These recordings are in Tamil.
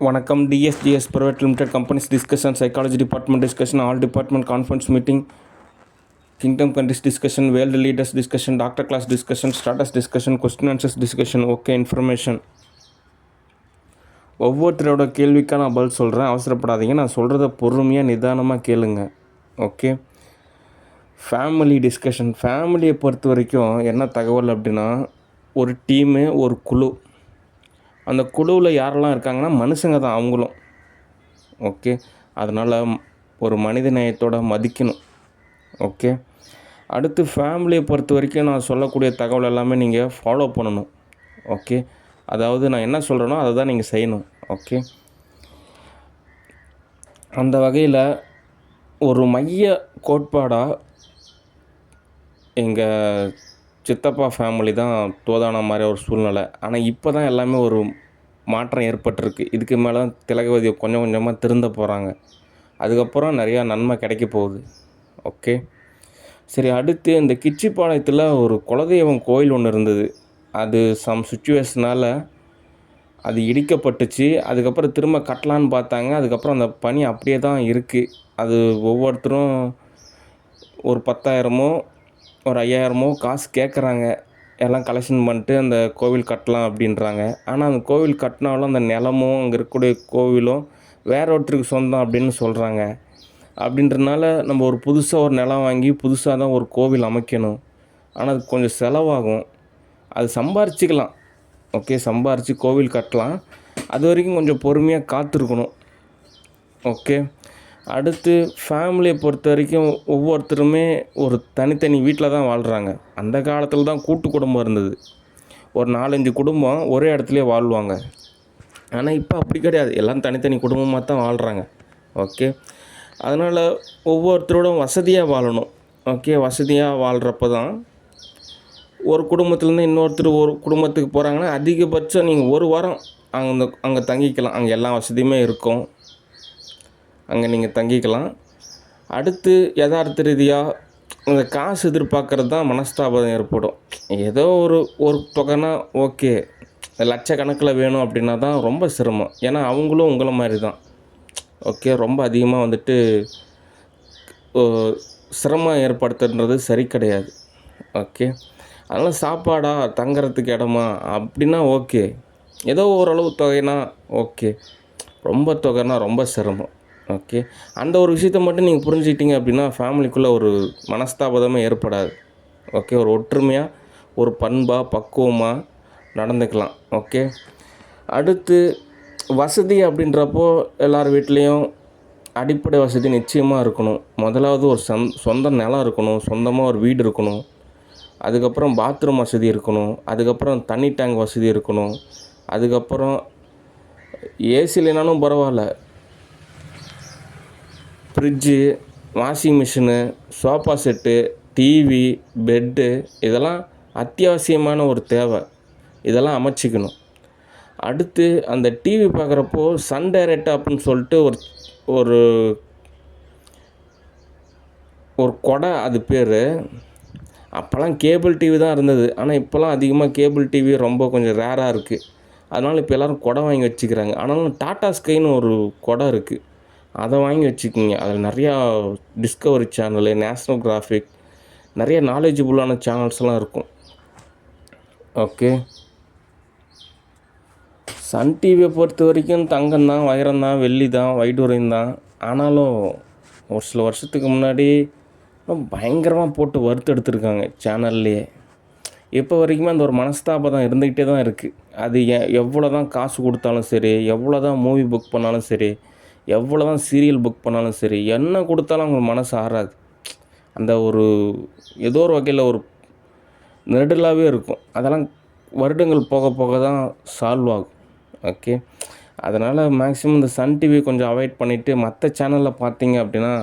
வணக்கம். DSGS private limited companies discussion, psychology department discussion, all department conference meeting, kingdom countries discussion, world leaders discussion, doctor class discussion, status discussion, question answers discussion. Okay, information. ஒவ்வொருத்தரோட கேள்விக்காக நான் பதில் சொல்கிறேன், அவசரப்படாதீங்க. நான் சொல்கிறத பொறுமையாக நிதானமாக கேளுங்க. ஓகே. Family discussion. ஃபேமிலியை பொறுத்த வரைக்கும் என்ன தகவல் அப்படின்னா, ஒரு டீமு, ஒரு குழு. அந்த குழுவில் யாரெல்லாம் இருக்காங்கன்னா மனுஷங்க தான் அவங்களும். ஓகே. அதனால் ஒரு மனித நேயத்தோடு மதிக்கணும். ஓகே. அடுத்து ஃபேமிலியை பொறுத்த வரைக்கும் நான் சொல்லக்கூடிய தகவல் எல்லாமே நீங்கள் ஃபாலோ பண்ணணும். ஓகே. அதாவது நான் என்ன சொல்கிறேனோ அதை தான் நீங்கள் செய்யணும். ஓகே. அந்த வகையில் ஒரு மைய கோட்பாடாக எங்கள் சித்தப்பா ஃபேமிலி தான் தோதான மாதிரி ஒரு சூழ்நிலை. ஆனால் இப்போ தான் எல்லாமே ஒரு மாற்றம் ஏற்பட்டிருக்கு. இதுக்கு மேலே திலகவதி கொஞ்சம் கொஞ்சமாக திருந்த போகிறாங்க. அதுக்கப்புறம் நிறையா நன்மை கிடைக்க போகுது. ஓகே. சரி, அடுத்து இந்த கிச்சிப்பாளையத்தில் ஒரு குலதெய்வம் கோயில் ஒன்று இருந்தது. அது சம் சுச்சுவேஷனால் அது இடிக்கப்பட்டுச்சு. அதுக்கப்புறம் திரும்ப கட்டலான்னு பார்த்தாங்க. அதுக்கப்புறம் அந்த பணி அப்படியே தான் இருக்குது. அது ஒவ்வொருத்தரும் ஒரு 10,000மோ ஒரு 5,000மோ காசு கேட்குறாங்க. எல்லாம் கலெக்ஷன் பண்ணிட்டு அந்த கோவில் கட்டலாம் அப்படின்றாங்க. ஆனால் அந்த கோவில் கட்டினாலும் அந்த நிலமும் அங்கே இருக்கக்கூடிய கோவிலும் வேற ஒருத்தருக்கு சொந்தம் அப்படின்னு சொல்கிறாங்க. அப்படின்றனால நம்ம ஒரு புதுசாக ஒரு நிலம் வாங்கி புதுசாக தான் ஒரு கோவில் அமைக்கணும். ஆனால் அது கொஞ்சம் செலவாகும். அது சம்பாரிச்சிக்கலாம். ஓகே, சம்பாரித்து கோவில் கட்டலாம். அது வரைக்கும் கொஞ்சம் பொறுமையாக காத்திருக்கணும். ஓகே. அடுத்து ஃபேமிலியை பொறுத்த வரைக்கும் ஒவ்வொருத்தருமே ஒரு தனித்தனி வீட்டில் தான் வாழ்கிறாங்க. அந்த காலத்தில் தான் கூட்டு குடும்பம் இருந்தது. ஒரு 4-5 குடும்பம் ஒரே இடத்துலையே வாழ்வாங்க. ஆனால் இப்போ அப்படி கிடையாது. எல்லாம் தனித்தனி குடும்பமாக தான் வாழ்கிறாங்க. ஓகே. அதனால் ஒவ்வொருத்தரோட வசதியாக வாழணும். ஓகே. வசதியாக வாழ்கிறப்ப தான் ஒரு குடும்பத்துலேருந்து இன்னொருத்தர் ஒரு குடும்பத்துக்கு போகிறாங்கன்னா அதிகபட்சம் நீங்கள் ஒரு வாரம் அங்கே தங்கிக்கலாம். அங்கே எல்லா வசதியுமே இருக்கும். அங்கே நீங்கள் தங்கிக்கலாம். அடுத்து யதார்த்த ரீதியாக அந்த காசு எதிர்பார்க்குறது தான் மனஸ்தாபம் ஏற்படும். ஏதோ ஒரு தொகைனா ஓகே, லட்சக்கணக்கில் வேணும் அப்படின்னா தான் ரொம்ப சிரமம். ஏன்னா அவங்களும் உங்களை மாதிரி தான். ஓகே. ரொம்ப அதிகமாக சிரமம் ஏற்படுத்துன்றது சரி கிடையாது. ஓகே. அதனால் சாப்பாடா, தங்குறதுக்கு இடமா அப்படின்னா ஓகே, ஏதோ ஓரளவு தொகைனா ஓகே. ரொம்ப தொகைனா ரொம்ப சிரமம். ஓகே. அந்த ஒரு விஷயத்த மட்டும் நீங்கள் புரிஞ்சுக்கிட்டீங்க அப்படின்னா ஃபேமிலிக்குள்ளே ஒரு மனஸ்தாபமே ஏற்படாது. ஓகே. ஒரு ஒற்றுமையாக, ஒரு பண்பாக, பக்குவமாக நடந்துக்கலாம். ஓகே. அடுத்து வசதி அப்படின்றப்போ எல்லார் வீட்லேயும் அடிப்படை வசதி நிச்சயமாக இருக்கணும். முதலாவது ஒரு சொந்த நிலம் இருக்கணும். சொந்தமாக ஒரு வீடு இருக்கணும். அதுக்கப்புறம் பாத்ரூம் வசதி இருக்கணும். அதுக்கப்புறம் தண்ணி டேங்க் வசதி இருக்கணும். அதுக்கப்புறம் ஏசி இல்லைனாலும் பரவாயில்ல, fridge, washing machine, sofa set, TV, bed, இதெல்லாம் அத்தியாவசியமான ஒரு தேவை. இதெல்லாம் அமைச்சிக்கணும். அடுத்து அந்த டிவி பார்க்குறப்போ சன் டைரக்ட் அப்படின்னு சொல்லிட்டு ஒரு ஒரு கொடை, அது பேர். அப்போல்லாம் கேபிள் டிவி தான் இருந்தது. ஆனால் இப்போல்லாம் அதிகமாக கேபிள் டிவி ரொம்ப கொஞ்சம் ரேராக இருக்குது. அதனால் இப்போ எல்லோரும் கொடை வாங்கி வச்சுக்கிறாங்க. ஆனாலும் டாடா ஸ்கைன்னு ஒரு கொடை இருக்குது. அதை வாங்கி வச்சுக்கிங்க. அதில் நிறையா டிஸ்கவரி சேனலு, நேஷ்னல் ஜியோகிராஃபிக், நிறைய நாலேஜபுளான சேனல்ஸ்லாம் இருக்கும். ஓகே. சன் டிவியை பொறுத்த வரைக்கும் தங்கம் தான், வைரம் தான், வெள்ளி தான், வைடூரியம் தான். ஆனாலும் ஒரு சில வருஷத்துக்கு முன்னாடி பயங்கரமாக போட்டு வறுத்தெடுத்துருக்காங்க சேனல்லையே. இப்போ வரைக்குமே அந்த ஒரு மனஸ்தாபம் தான் இருந்துக்கிட்டே தான் இருக்குது. அது எவ்வளோ தான் காசு கொடுத்தாலும் சரி, எவ்வளோ தான் மூவி புக் பண்ணாலும் சரி, எவ்வளோ தான் சீரியல் புக் பண்ணாலும் சரி, என்ன கொடுத்தாலும் அவங்க மனசு ஆறாது. அந்த ஒரு ஏதோ ஒரு வகையில் ஒரு நெருடலாகவே இருக்கும். அதெல்லாம் வருடங்கள் போக போக தான் சால்வ் ஆகும். ஓகே. அதனால் மேக்ஸிமம் இந்த சன் டிவி கொஞ்சம் அவாய்ட் பண்ணிவிட்டு மற்ற சேனலில் பார்த்தீங்க அப்படின்னா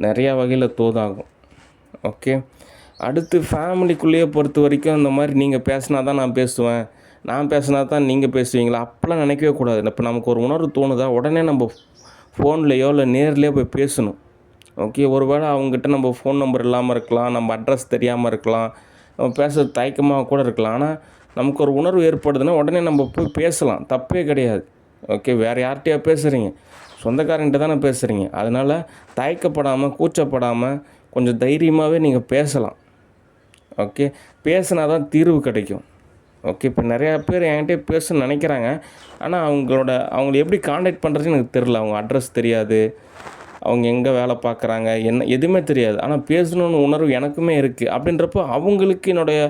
நிறையா வகையில் தோதாகும். ஓகே. அடுத்து ஃபேமிலிக்குள்ளேயே பொறுத்த வரைக்கும் இந்த மாதிரி நீங்கள் பேசினா தான் நான் பேசுவேன், நான் பேசினா தான் நீங்கள் பேசுவீங்களா, அப்போலாம் நினைக்கவே கூடாது. இப்போ நமக்கு ஒரு உணர்வு தோணுதா, உடனே நம்ம ஃபோன்லேயோ இல்லை நேர்லேயோ போய் பேசணும். ஓகே. ஒரு வேளை அவங்ககிட்ட நம்ம ஃபோன் நம்பர் இல்லாமல் இருக்கலாம், நம்ம அட்ரஸ் தெரியாமல் இருக்கலாம், நம்ம பேசுறது தயக்கமாக கூட இருக்கலாம். ஆனால் நமக்கு ஒரு உணர்வு ஏற்படுதுன்னா உடனே நம்ம போய் பேசலாம், தப்பே கிடையாது. ஓகே, வேறு யார்கிட்டயோ பேசுகிறீங்க, சொந்தக்காரங்கிட்ட தானே பேசுகிறீங்க. அதனால் தயக்கப்படாமல் கூச்சப்படாமல் கொஞ்சம் தைரியமாகவே நீங்கள் பேசலாம். ஓகே, பேசினா தான் தீர்வு கிடைக்கும். ஓகே, இப்போ நிறையா பேர் என்கிட்டயே பேசணும்னு நினைக்கிறாங்க. ஆனால் அவங்கள எப்படி கான்டாக்ட் பண்ணுறதுன்னு எனக்கு தெரில. அவங்க அட்ரஸ் தெரியாது, அவங்க எங்கே வேலை பார்க்குறாங்க, என்ன எதுவுமே தெரியாது. ஆனால் பேசணுன்னு உணர்வு எனக்குமே இருக்குது. அப்படின்றப்போ அவங்களுக்கு என்னுடைய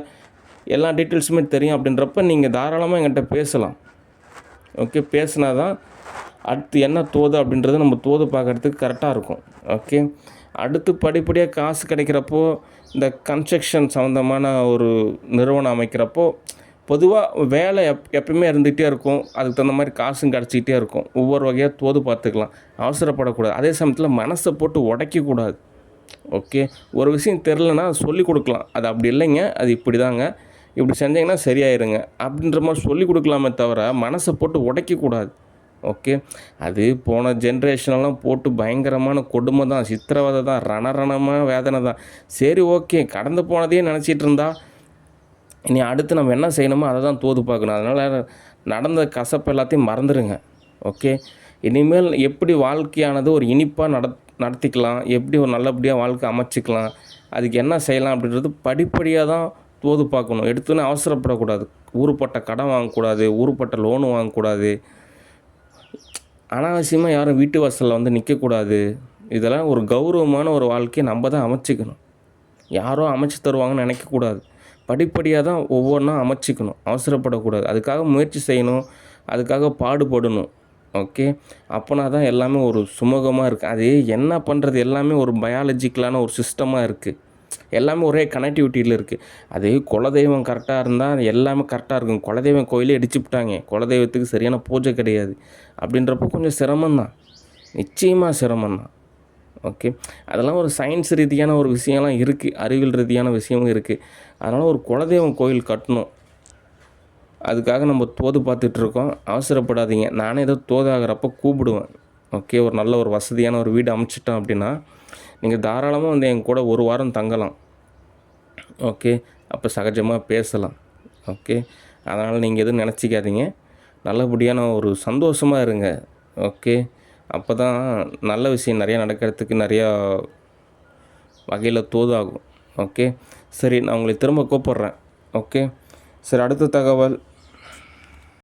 எல்லா டீட்டெயில்ஸுமே தெரியும். அப்படின்றப்ப நீங்கள் தாராளமாக என்கிட்ட பேசலாம். ஓகே, பேசினா தான் அடுத்து என்ன தோது அப்படின்றத நம்ம தோது பார்க்குறதுக்கு கரெக்டாக இருக்கும். ஓகே, அடுத்து படிப்படியாக காசு கிடைக்கிறப்போ இந்த கன்ஸ்ட்ரக்ஷன் சம்மந்தமான ஒரு நிறுவனம் அமைக்கிறப்போ பொதுவாக வேலை எப்பயுமே இருந்துகிட்டே இருக்கும். அதுக்கு தகுந்த மாதிரி காசும் கிடச்சிக்கிட்டே இருக்கும். ஒவ்வொரு வகையாக தோது பார்த்துக்கலாம். அவசரப்படக்கூடாது. அதே சமயத்தில் மனசை போட்டு உடைக்கக்கூடாது. ஓகே, ஒரு விஷயம் தெரிலனா சொல்லிக் கொடுக்கலாம். அது அப்படி இல்லைங்க, அது இப்படி தாங்க, இப்படி செஞ்சீங்கன்னா சரியாயிருங்க அப்படின்ற மாதிரி சொல்லிக் கொடுக்கலாமே தவிர மனசை போட்டு உடைக்கக்கூடாது. ஓகே, அது போன ஜென்ரேஷனெல்லாம் போட்டு பயங்கரமான கொடுமை தான், சித்திரவதை தான், ரணரணமாக வேதனை தான். சரி, ஓகே, கடந்து போனதையே நினச்சிட்டு இருந்தா இனி அடுத்து நம்ம என்ன செய்யணுமோ அதை தான் தோது பார்க்கணும். அதனால் நடந்த கசப்பு எல்லாத்தையும் மறந்துடுங்க. ஓகே, இனிமேல் எப்படி வாழ்க்கையானது ஒரு இனிப்பாக நடத்திக்கலாம், எப்படி ஒரு நல்லபடியாக வாழ்க்கை அமைச்சிக்கலாம், அதுக்கு என்ன செய்யலாம் அப்படின்றது படிப்படியாக தான் தோது பார்க்கணும். எடுத்தோன்னே அவசரப்படக்கூடாது. ஊருப்பட்ட கடன் வாங்கக்கூடாது, ஊருப்பட்ட லோனு வாங்கக்கூடாது, அனாவசியமாக யாரும் வீட்டு வாசலில் வந்து நிற்கக்கூடாது. இதெல்லாம் ஒரு கௌரவமான ஒரு வாழ்க்கையை நம்ம தான் அமைச்சிக்கணும். யாரோ அமைச்சு தருவாங்கன்னு நினைக்கக்கூடாது. படிப்படியாக தான் ஒவ்வொன்றா அமைச்சிக்கணும். அவசரப்படக்கூடாது. அதுக்காக முயற்சி செய்யணும், அதுக்காக பாடுபடணும். ஓகே, அப்போனா தான் எல்லாமே ஒரு சுமூகமாக இருக்குது. அது என்ன பண்ணுறது, எல்லாமே ஒரு பயாலஜிக்கலான ஒரு சிஸ்டமாக இருக்குது. எல்லாமே ஒரே கனெக்டிவிட்டியில் இருக்குது. அது குலதெய்வம் கரெக்டாக இருந்தால் எல்லாமே கரெக்டாக இருக்கும். குலதெய்வம் கோயிலே இடிச்சுவிட்டாங்க, குலதெய்வத்துக்கு சரியான பூஜை கிடையாது அப்படின்றப்போ கொஞ்சம் சிரமம்தான், நிச்சயமாக சிரமம்தான். ஓகே, அதெல்லாம் ஒரு சயின்ஸ் ரீதியான ஒரு விஷயம்லாம் இருக்குது, அறிவியல் ரீதியான விஷயமும் இருக்குது. அதனால் ஒரு குலதெய்வம் கோயில் கட்டணும். அதுக்காக நம்ம தோது பார்த்துட்ருக்கோம். அவசரப்படாதீங்க. நானே ஏதோ தோதாகிறப்போ கூப்பிடுவேன். ஓகே, ஒரு நல்ல ஒரு வசதியான ஒரு வீடு அமைச்சிட்டோம் அப்படின்னா நீங்கள் தாராளமாக வந்து என் கூட ஒரு வாரம் தங்கலாம். ஓகே, அப்போ சகஜமாக பேசலாம். ஓகே, அதனால் நீங்கள் எதுவும் நினச்சிக்காதீங்க. நல்லபடியான ஒரு சந்தோஷமாக இருங்க. ஓகே, அப்போ தான் நல்ல விஷயம் நிறையா நடக்கிறதுக்கு நிறையா வகையில் தோதாகும். ஓகே, சரி, நான் உங்களை திரும்ப கூப்பிட்றேன். ஓகே, சரி, அடுத்த தகவல்